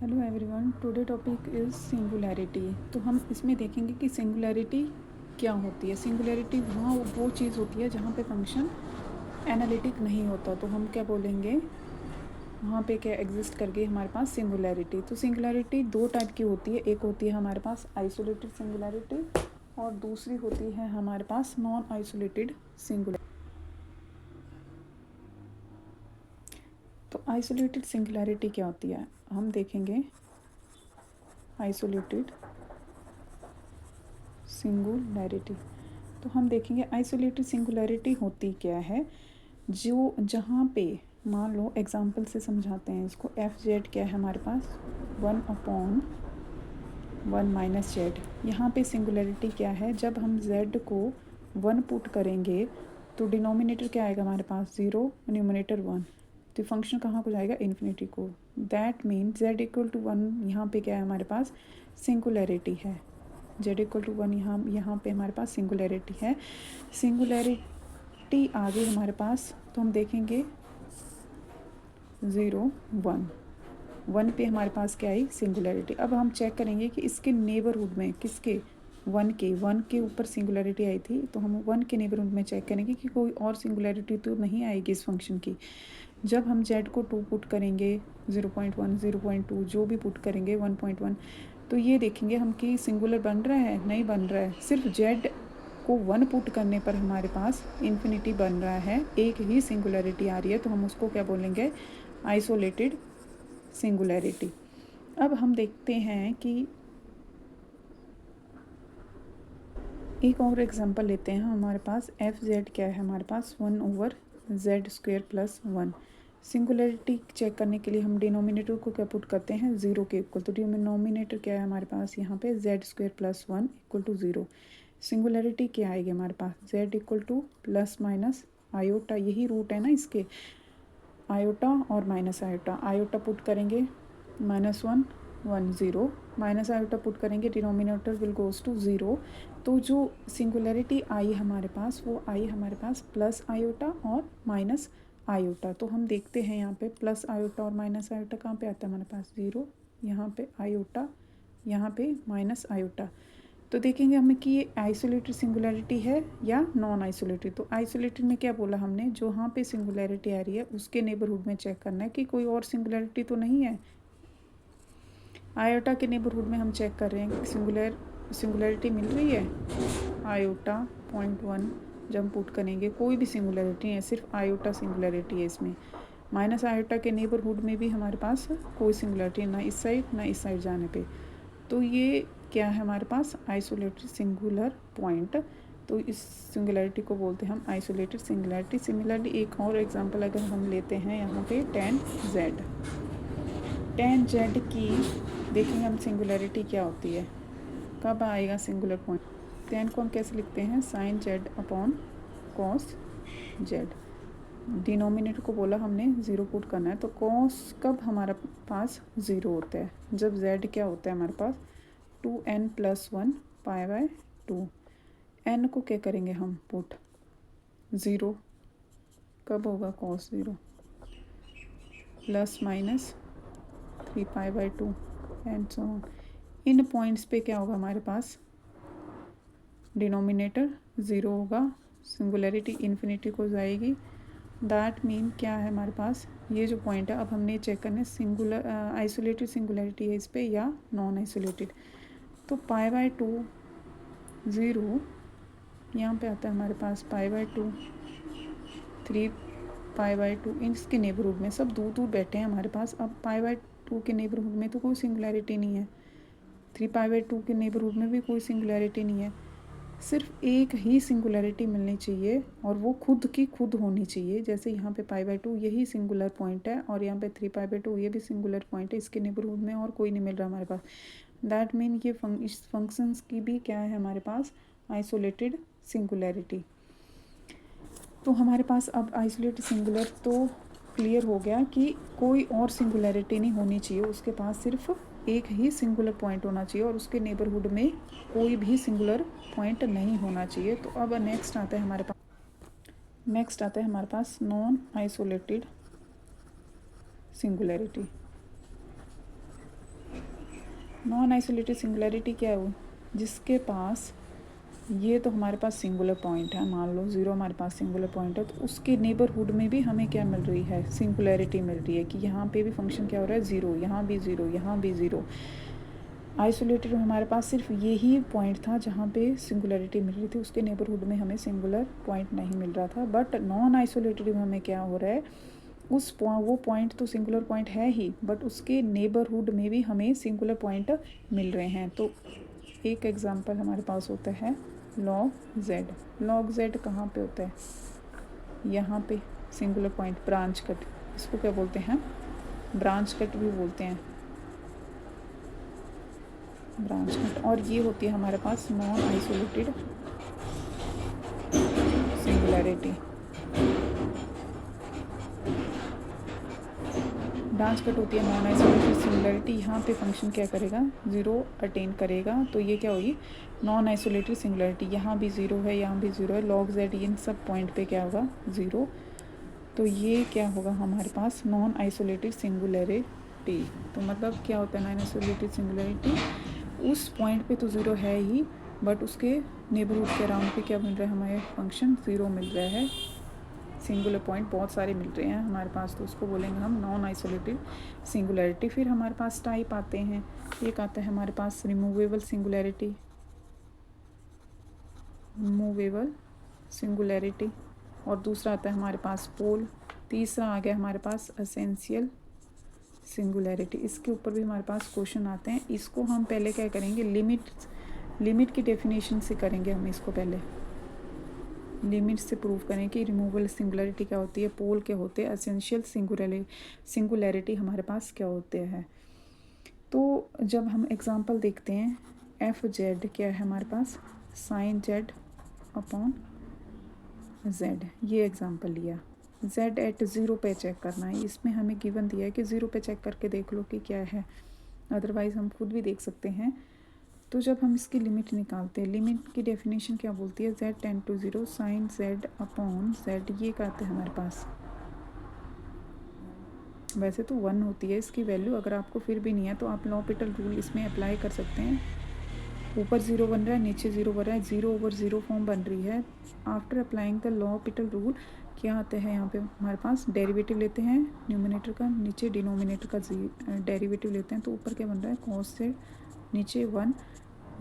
Hello everyone, today topic is singularity. तो हम इसमें देखेंगे कि सिंगुलैरिटी क्या होती है। सिंगुलैरिटी वहाँ वो चीज़ होती है जहाँ पे फंक्शन एनालिटिक नहीं होता, तो हम क्या बोलेंगे, वहाँ पे क्या एग्जिस्ट कर गई हमारे पास सिंगुलैरिटी। तो सिंगुलैरिटी दो टाइप की होती है, एक होती है हमारे पास आइसोलेटेड सिंगुलैरिटी और दूसरी होती है हमारे पास नॉन आइसोलेटेड सिंगुलैरिटी। तो आइसोलेटेड सिंगुलैरिटी क्या होती है, हम देखेंगे आइसोलेटेड सिंगुलैरिटी। तो हम देखेंगे आइसोलेटेड सिंगुलैरिटी होती क्या है। जो जहाँ पे मान लो एग्जांपल से समझाते हैं इसको, एफ जेड क्या है हमारे पास 1/1 - z। यहाँ पे सिंगुलैरिटी क्या है, जब हम z को 1 पुट करेंगे तो डिनोमिनेटर क्या आएगा हमारे पास 0, न्यूमिनेटर 1। तो फंक्शन कहाँ को जाएगा, इन्फिनिटी को। दैट मीन z=1 यहाँ पे क्या है हमारे पास सिंगुलैरिटी है। z=1 यहाँ पे हमारे पास सिंगुलैरिटी है। सिंगुलैरिटी आ गई हमारे पास, तो हम देखेंगे 0 1 1 पे हमारे पास क्या आई सिंगुलैरिटी। अब हम चेक करेंगे कि इसके नेबरहुड में किसके 1 के ऊपर सिंगुलैरिटी आई थी, तो हम 1 के नेबरहुड में चेक करेंगे कि कोई और सिंगुलैरिटी तो नहीं आएगी इस फंक्शन की। जब हम z को 2 पुट करेंगे 0.1 0.2 जो भी पुट करेंगे 1.1, तो ये देखेंगे हम कि सिंगुलर बन रहा है, नहीं बन रहा है। सिर्फ z को 1 पुट करने पर हमारे पास इन्फिनिटी बन रहा है, एक ही सिंगुलैरिटी आ रही है, तो हम उसको क्या बोलेंगे आइसोलेटेड सिंगुलैरिटी। अब हम देखते हैं कि एक और एग्जांपल लेते हैं। हमारे पास एफ जेड क्या है हमारे पास 1/z² + 1। सिंगुलैरिटी चेक करने के लिए हम डिनोमिनेटर को क्या पुट करते हैं 0 के इक्वल। तो डिनोमिनेटर क्या है हमारे पास यहाँ पे z² + 1 = 0। सिंगुलैरिटी क्या आएगी हमारे पास z ± आयोटा, यही रूट है ना इसके, आयोटा और माइनस आयोटा। आयोटा पुट करेंगे -1 1 0, माइनस आयोटा पुट करेंगे डिनोमिनेटर विल गोज टू 0। तो जो सिंगुलैरिटी आई हमारे पास वो आई हमारे पास प्लस आयोटा और माइनस आयोटा। तो हम देखते हैं यहाँ पे प्लस आयोटा और माइनस आयोटा कहाँ पे आता है हमारे पास 0, यहाँ पे आयोटा, यहाँ पे माइनस आयोटा। तो देखेंगे हमें कि ये आइसोलेटेड सिंगुलैरिटी है या नॉन आइसोलेटेड। तो आइसोलेटेड में क्या बोला हमने, जो यहाँ पे सिंगुलैरिटी आ रही है उसके नेबरहुड में चेक करना है कि कोई और सिंगुलैरिटी तो नहीं है। आयोटा के नेबरहुड में हम चेक कर रहे हैं कि सिंगुलैरिटी मिल रही है। आयोटा 0.1 जब पुट करेंगे कोई भी सिंगुलैरिटी नहीं है, सिर्फ आयोटा सिंगुलैरिटी है इसमें। माइनस आयोटा के नेबरहुड में भी हमारे पास कोई सिंगुलैरिटी ना इस साइड ना इस साइड जाने पे। तो ये क्या है हमारे पास आइसोलेटेड सिंगुलर पॉइंट। तो इस सिंगुलैरिटी को बोलते हैं हम आइसोलेटेड सिंगुलैरिटी। सिमिलरली एक और एग्जांपल अगर हम लेते हैं यहाँ पे tan z की देखेंगे हम सिंगुलैरिटी क्या होती है, कब आएगा सिंगुलर पॉइंट। tan को हम कैसे लिखते हैं sin z/cos z। डिनोमिनेटर को बोला हमने 0 पुट करना है, तो cos कब हमारा पास 0 होता है, जब z क्या होता है हमारे पास 2n + 1 π/2। n को क्या करेंगे हम पुट 0, कब होगा cos 0 ± 3 π/2 एंड सो ऑन। इन पॉइंट्स पे क्या होगा हमारे पास डिनोमिनेटर 0 होगा, सिंगुलैरिटी इन्फिनिटी को जाएगी। दैट मीन क्या है हमारे पास ये जो पॉइंट है, अब हमने चेक करना है सिंगुलर आइसोलेटेड सिंगुलैरिटी है इस पे या नॉन आइसोलेटेड। तो π/2 0 यहाँ पे आता है हमारे पास π/2 3 π/2, इसके नेबरहुड में सब दूर दूर बैठे हैं हमारे पास। अब π/2 के नेबरहुड में तो कोई सिंगुलैरिटी नहीं है, 3 π/2 के नेबरहुड में भी कोई सिंगुलैरिटी नहीं है। सिर्फ एक ही सिंगुलैरिटी मिलनी चाहिए और वो खुद की खुद होनी चाहिए। जैसे यहाँ पे π/2 यही सिंगुलर पॉइंट है और यहाँ पे 3 π/2 ये भी सिंगुलर पॉइंट है, इसके नेबरहुड में और कोई नहीं मिल रहा हमारे पास। दैट मीन ये इस फंक्शंस की भी क्या है हमारे पास आइसोलेटेड सिंगुलैरिटी। तो हमारे पास अब आइसोलेटेड सिंगुलर तो क्लियर हो गया कि कोई और सिंगुलैरिटी नहीं होनी चाहिए, उसके पास सिर्फ एक ही सिंगुलर पॉइंट होना चाहिए और उसके नेबरहुड में कोई भी सिंगुलर पॉइंट नहीं होना चाहिए। तो अब नेक्स्ट आता है हमारे पास non isolated singularity. Non isolated singularity क्या है? जिसके पास ये तो हमारे पास सिंगुलर पॉइंट है, मान लो 0 हमारे पास सिंगुलर पॉइंट है, तो उसके नेबरहुड में भी हमें क्या मिल रही है? सिंगुलैरिटी मिल रही है कि यहाँ पे भी फंक्शन क्या हो रहा है? 0, यहाँ भी 0, यहाँ भी 0। आइसोलेटेड में हमारे पास सिर्फ यही पॉइंट था जहाँ पे सिंगुलैरिटी मिल रही थी, उसके नेबरहुड में हमें सिंगुलर पॉइंट नहीं मिल रहा था। बट नॉन आइसोलेटेड में हमें क्या हो रहा है? वो पॉइंट तो सिंगुलर पॉइंट है ही, बट उसके नेबरहुड में भी हमें सिंगुलर पॉइंट मिल रहे हैं। तो एक एग्जांपल हमारे पास होता है लॉग जेड। लॉग जेड कहाँ पे होता है? यहाँ पे सिंगुलर पॉइंट, ब्रांच कट, इसको क्या बोलते हैं? ब्रांच कट भी बोलते हैं, ब्रांच कट। और ये होती है हमारे पास non isolated singularity. Branch cut होती है नॉन आइसोलेटेड सिंगुलैरिटी। यहाँ पे फंक्शन क्या करेगा? 0 अटेन करेगा, तो ये क्या होगी? Non isolated singularity. यहाँ भी 0 है, यहाँ भी 0 है, लॉग जेड इन सब पॉइंट पे क्या होगा? 0। तो ये क्या होगा हमारे पास? Non isolated singularity. तो मतलब क्या होता है नॉन आइसोलेटेड सिंगुलैरिटी? उस पॉइंट पे तो 0 है ही, बट उसके नेबरहुड के अराउंड पे क्या मिल रहा है? हमारे फंक्शन 0 मिल रहा है। सिंगुलर पॉइंट बहुत सारे मिल रहे हैं हमारे पास, तो उसको बोलेंगे हम नॉन आइसोलेटेड सिंगुलैरिटी। फिर हमारे पास टाइप आते हैं। एक आता है हमारे पास रिमूवेबल सिंगुलैरिटी, रिमूवेबल सिंगुलैरिटी, और दूसरा आता है हमारे पास पोल। तीसरा आ गया हमारे पास एसेंशियल सिंगुलैरिटी। इसके ऊपर भी हमारे पास क्वेश्चन आते हैं। इसको हम पहले क्या करेंगे? लिमिट की डेफिनेशन से करेंगे हम इसको। पहले लिमिट से प्रूव करें कि रिमूवेबल सिंगुलैरिटी क्या होती है, पोल क्या होते हैं, एसेंशियल सिंगुलैरिटी हमारे पास क्या होते हैं। तो जब हम एग्जांपल देखते हैं, एफ जेड क्या है हमारे पास? Sine Z upon Z. ये एग्जांपल लिया। जेड एट 0 पे चेक करना है। इसमें हमें गिवन दिया है कि 0 पे चेक करके देख लो कि क्या है, अदरवाइज़ हम खुद भी देख सकते हैं। तो जब हम इसकी लिमिट निकालते हैं, लिमिट की डेफिनेशन क्या बोलती है? z tend to 0 sine z upon z। ये क्या आता है हमारे पास? वैसे तो 1 होती है इसकी वैल्यू। अगर आपको फिर भी नहीं है तो आप लॉपिटल रूल इसमें अप्लाई कर सकते हैं। ऊपर 0 बन रहा है, नीचे 0 बन रहा है, 0/0 फॉर्म बन रही है। After applying the L'Hôpital rule क्या आता है यहाँ पे हमारे पास? डेरिवेटिव लेते हैं न्यूमिनेटर का, नीचे डिनोमिनेटर का डेरिवेटिव लेते हैं, तो ऊपर क्या बन रहा है? कॉस z, नीचे 1।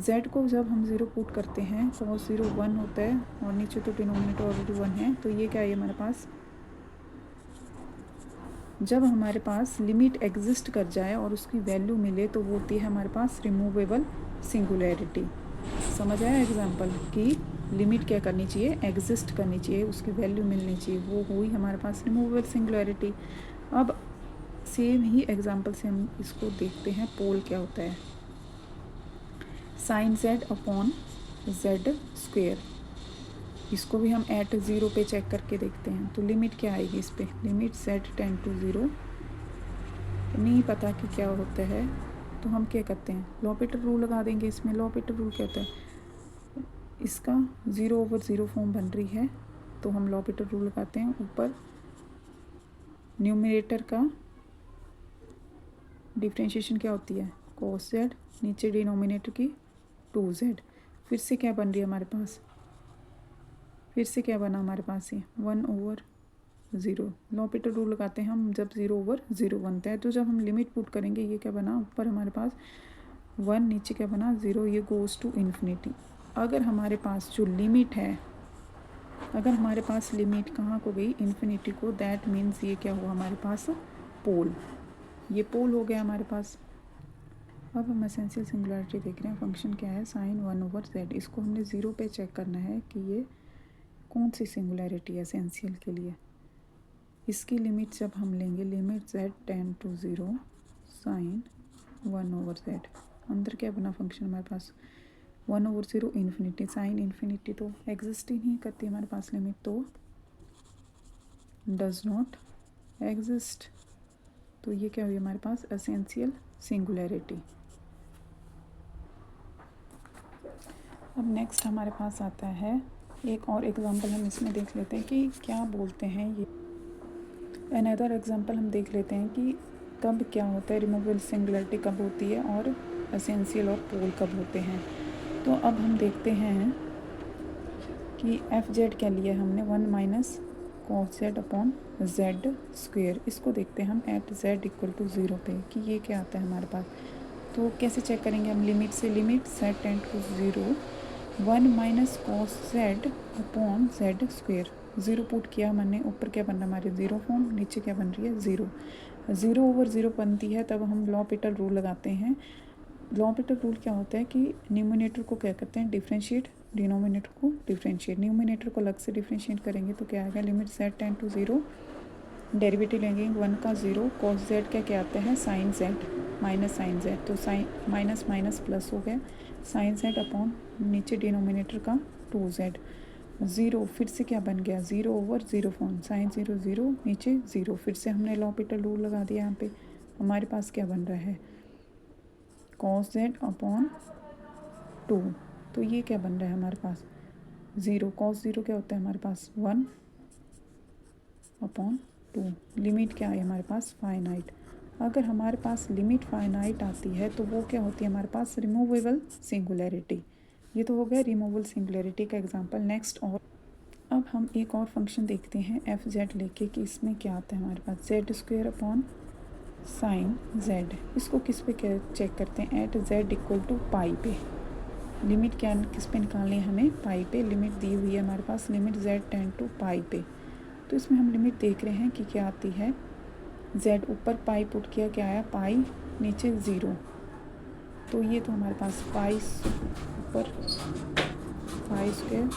z को जब हम 0 पुट करते हैं, cos 0 1 होता है, और नीचे तो डिनोमिनेटर ऑलरेडी 1 है, तो ये क्या है हमारे पास? जब हमारे पास लिमिट एग्जिस्ट कर जाए और उसकी वैल्यू मिले तो वो होती है हमारे पास रिमूवेबल सिंगुलैरिटी। समझ आया एग्जांपल कि लिमिट क्या करनी चाहिए? एग्जिस्ट करनी चाहिए, उसकी वैल्यू मिलनी चाहिए, वो हुई हमारे पास रिमूवेबल सिंगुलैरिटी। अब सेम ही एग्जांपल से हम इसको देखते हैं, पोल क्या होता है? Sine Z upon z square. इसको भी हम एट 0 पे चेक करके देखते हैं, तो लिमिट क्या आएगी इस पर? Limit z tend to 0। नहीं पता कि क्या होता है, तो हम क्या करते हैं? लॉपिटल रूल लगा देंगे इसमें। लॉपिटल रूल क्या होता है? इसका 0/0 फॉर्म बन रही है, तो हम लॉपिटल रूल लगाते हैं। ऊपर न्यूमरेटर का डिफ्रेंशिएशन क्या होती है? cos z, नीचे डिनोमिनेटर की 2z। फिर से क्या बन रही है हमारे पास? फिर से क्या बना हमारे पास? ये 1/0। लॉपिटल रूल लगाते हैं हम जब 0/0 बनता है। तो जब हम लिमिट पुट करेंगे, ये क्या बना? ऊपर हमारे पास 1, नीचे क्या बना? 0। ये गोज़ टू इन्फिनिटी। अगर हमारे पास जो लिमिट है, अगर हमारे पास लिमिट कहाँ को गई? इन्फिनिटी को। दैट मीन्स ये क्या हुआ हमारे पास? पोल। ये पोल हो गया हमारे पास। अब हम एसेंशियल सिंगुलैरिटी देख रहे हैं। फंक्शन क्या है? Sign 1/z। इसको हमने 0 पे चेक करना है कि ये कौन सी सिंगुलैरिटी है एसेंशियल के लिए। इसकी लिमिट जब हम लेंगे, limit z tend to 0 sine 1/z। अंदर क्या बना फंक्शन हमारे पास? 1/0 इन्फिनिटी। साइन इन्फिनिटी तो एग्जिस्ट ही नहीं करती हमारे पास लिमिट, तो डज नॉट एग्जिस्ट। तो ये क्या हुई हमारे पास? Essential singularity. अब नेक्स्ट हमारे पास आता है एक और एग्जांपल। हम इसमें देख लेते हैं कि क्या बोलते हैं ये। अनदर एग्जांपल हम देख लेते हैं कि कब क्या होता है, रिमूवेबल सिंगुलैरिटी कब होती है और एसेंशियल और पोल कब होते हैं। तो अब हम देखते हैं कि एफ जेड क्या लिया है हमने, 1 minus cos z upon z square. इसको देखते हैं हम एट जेड इक्वल टू 0 पे कि ये क्या आता है हमारे पास। तो कैसे चेक करेंगे हम, लिमिट से, limit z tend to 0 1 minus cos z upon z square. 0 put किया मैंने, ऊपर क्या बन रहा है हमारे 0 फॉर्म, नीचे क्या बन रही है 0। 0 ओवर 0 बनती है तब हम लॉपिटल रूल लगाते हैं। लॉपिटल रूल क्या होता है कि न्यूमिनेटर को क्या करते हैं डिफ्रेंशिएट, डिनोमिनेटर को डिफ्रेंशिएट। न्यूमिनेटर को अलग से डिफ्रेंशिएट करेंगे तो क्या आएगा, limit z tend to 0, derivative लेंगे 1 का 0, कॉस जेड का क्या आता है sine z minus sine z, तो साइन माइनस माइनस प्लस हो गया, साइन जेड अपॉन नीचे डिनोमिनेटर का 2z, 0 फिर से क्या बन गया 0 ओवर 0 फॉर्म, साइन 0 0 नीचे 0, फिर से हमने लॉपिटल रूल लगा दिया। यहाँ पे हमारे पास क्या बन रहा है कॉस जेड अपॉन 2, तो ये क्या बन रहा है हमारे पास 0, कॉस 0 क्या होता है हमारे पास 1 अपॉन 2। लिमिट क्या है हमारे पास फाइनाइट। अगर हमारे पास लिमिट फाइनाइट आती है तो वो क्या होती है हमारे पास रिमूवेबल सिंगुलैरिटी। ये तो हो गया रिमूवेबल सिंगुलैरिटी का एग्जांपल। नेक्स्ट, और अब हम एक और फंक्शन देखते हैं एफ जेड लेके कि इसमें क्या आता है हमारे पास, Z square upon sine Z. इसको किस पे चेक करते हैं, at Z equal to pi पे। लिमिट क्या किस पे निकालनी है हमें, पाई पे। लिमिट दी हुई है हमारे पास, limit Z tend to pi पे। तो इसमें हम लिमिट देख रहे हैं कि क्या आती है, z ऊपर पाई पुट किया, क्या आया पाई, नीचे 0, तो ये तो हमारे पास पाई ऊपर पाई स्क्वेयर